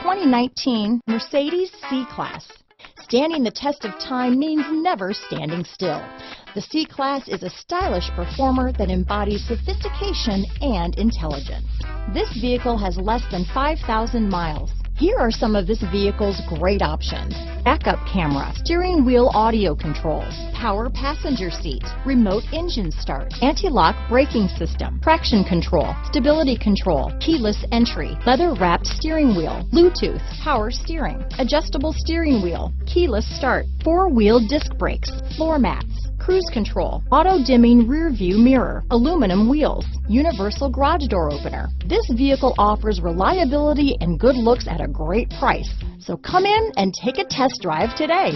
2019 Mercedes C-Class. Standing the test of time means never standing still. The C-Class is a stylish performer that embodies sophistication and intelligence. This vehicle has less than 5,000 miles. Here are some of this vehicle's great options: backup camera, steering wheel audio controls, power passenger seat, remote engine start, anti-lock braking system, traction control, stability control, keyless entry, leather-wrapped steering wheel, Bluetooth, power steering, adjustable steering wheel, keyless start, four-wheel disc brakes, floor mats, cruise control, auto-dimming rear view mirror, aluminum wheels, universal garage door opener. This vehicle offers reliability and good looks at a great price. So come in and take a test drive today.